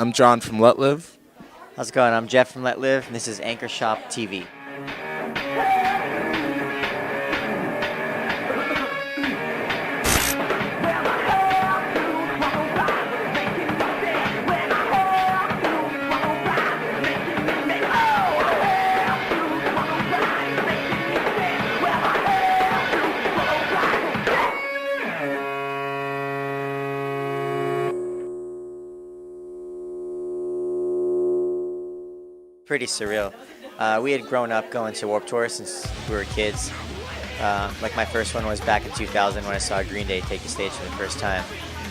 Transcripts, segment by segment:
I'm John from Letlive. How's it going? I'm Jeff from Letlive, and this is Anchor Shop TV. Pretty surreal. We had grown up going to Warped Tour since we were kids. Like my first one was back in 2000 when I saw Green Day take the stage for the first time.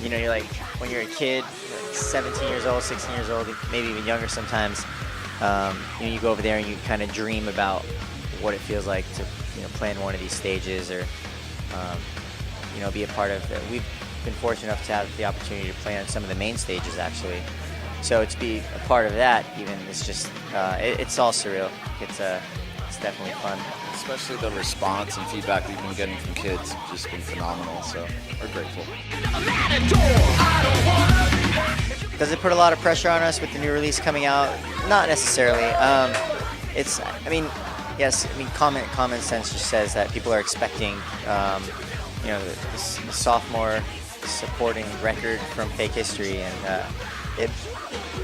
You know, you're like, when you're a kid, like 17 years old, 16 years old, maybe even younger sometimes, you go over there and you kind of dream about what it feels like to play in one of these stages or be a part of it. We've been fortunate enough to have the opportunity to play on some of the main stages actually. So to be a part of that, even, it's just, it's all surreal. It's definitely fun. Especially the response and feedback we've been getting from kids has just been phenomenal, so we're grateful. Does it put a lot of pressure on us with the new release coming out? Not necessarily. Yes, common sense just says that people are expecting, the sophomore supporting record from Fake History, and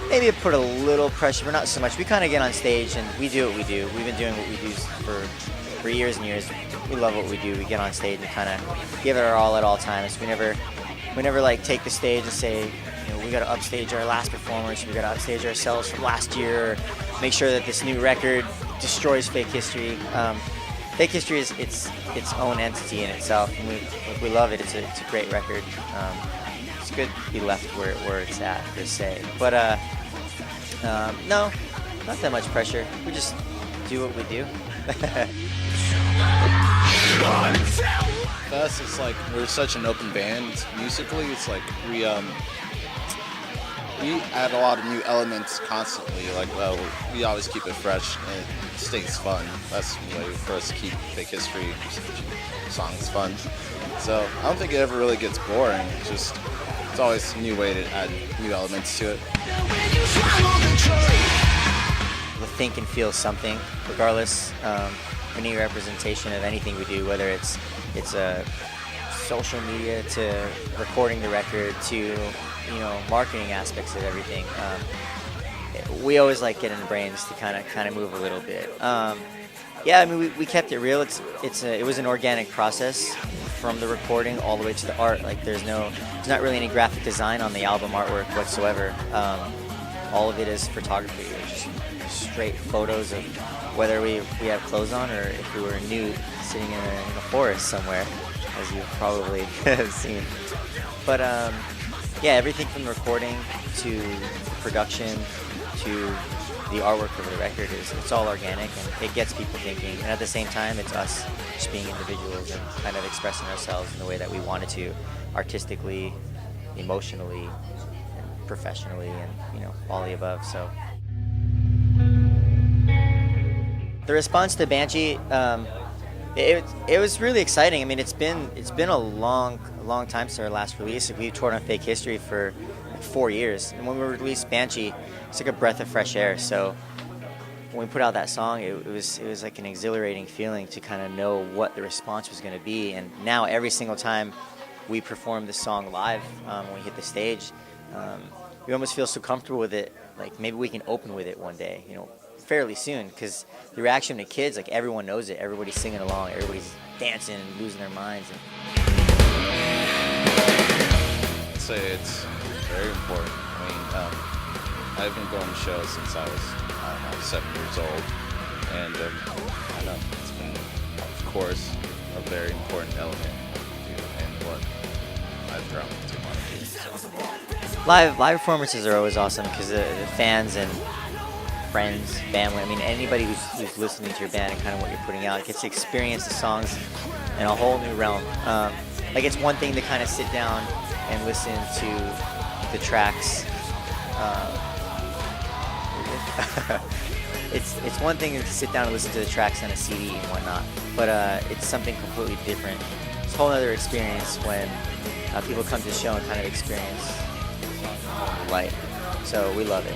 maybe it put a little pressure, but not so much. We kind of get on stage and we do what we do. We've been doing what we do for years and years. We love what we do. We get on stage and kind of give it our all at all times. We never like take the stage and say, we got to upstage our last performance. We got to upstage ourselves from last year. Or make sure that this new record destroys Fake History. Fake History is its own entity in itself, and we love it. It's a great record. It's good to be left where it's at, per se. But no, not that much pressure. We just do what we do. For us, it's like we're such an open band. Musically, it's like we add a lot of new elements constantly. We always keep it fresh and it stays fun. That's the way for us to keep Fake History songs fun. So I don't think it ever really gets boring. It's always a new way to add new elements to it. We'll think and feel something, regardless. Any representation of anything we do, whether it's a social media to recording the record to marketing aspects of everything. We always like getting the brains to kind of move a little bit. We kept it real. It was an organic process from the recording all the way to the art. Like there's not really any graphic design on the album artwork whatsoever. All of it is photography. It's just straight photos of whether we have clothes on or if we were nude sitting in a forest somewhere, as you've probably seen. But everything from the recording to the production to the artwork of the record it's all organic, and it gets people thinking. And at the same time, it's us just being individuals and kind of expressing ourselves in the way that we wanted to, artistically, emotionally, and professionally, and all the above. So the response to Banshee, it was really exciting. I mean, it's been a long time since our last release. We toured on Fake History for 4 years, and when we released Banshee, it's like a breath of fresh air. So when we put out that song, it was like an exhilarating feeling to kind of know what the response was going to be. And now every single time we perform the song live, when we hit the stage, we almost feel so comfortable with it. Like maybe we can open with it one day, fairly soon, because the reaction to kids, like everyone knows it. Everybody's singing along. Everybody's dancing and losing their minds. I'd say it's very important. I mean, I've been going to shows since I was 7 years old, and I know it's been, of course, a very important element in what I've grown to want to do. Live performances are always awesome because the fans and friends, family, I mean anybody who's listening to your band and kind of what you're putting out gets to experience the songs in a whole new realm. It's one thing to kind of sit down and listen to the tracks. It's one thing to sit down and listen to the tracks on a CD and whatnot, but it's something completely different. It's a whole other experience when people come to the show and kind of experience the light. So we love it.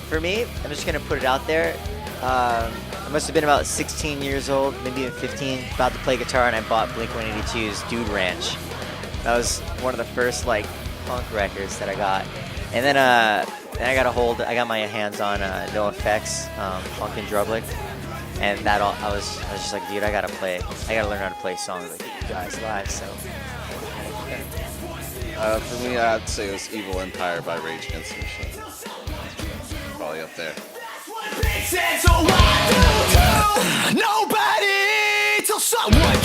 For me, I'm just gonna put it out there. I must have been about 16 years old, maybe even 15, about to play guitar, and I bought Blink-182's Dude Ranch. That was one of the first like punk records that I got. And then I got my hands on NoFX, Funk and Drublick, and that all, I was just like, dude, I gotta learn how to play songs like you guys live. So for me, I'd say it was Evil Empire by Rage Against the Machine. Probably up there. Nobody till someone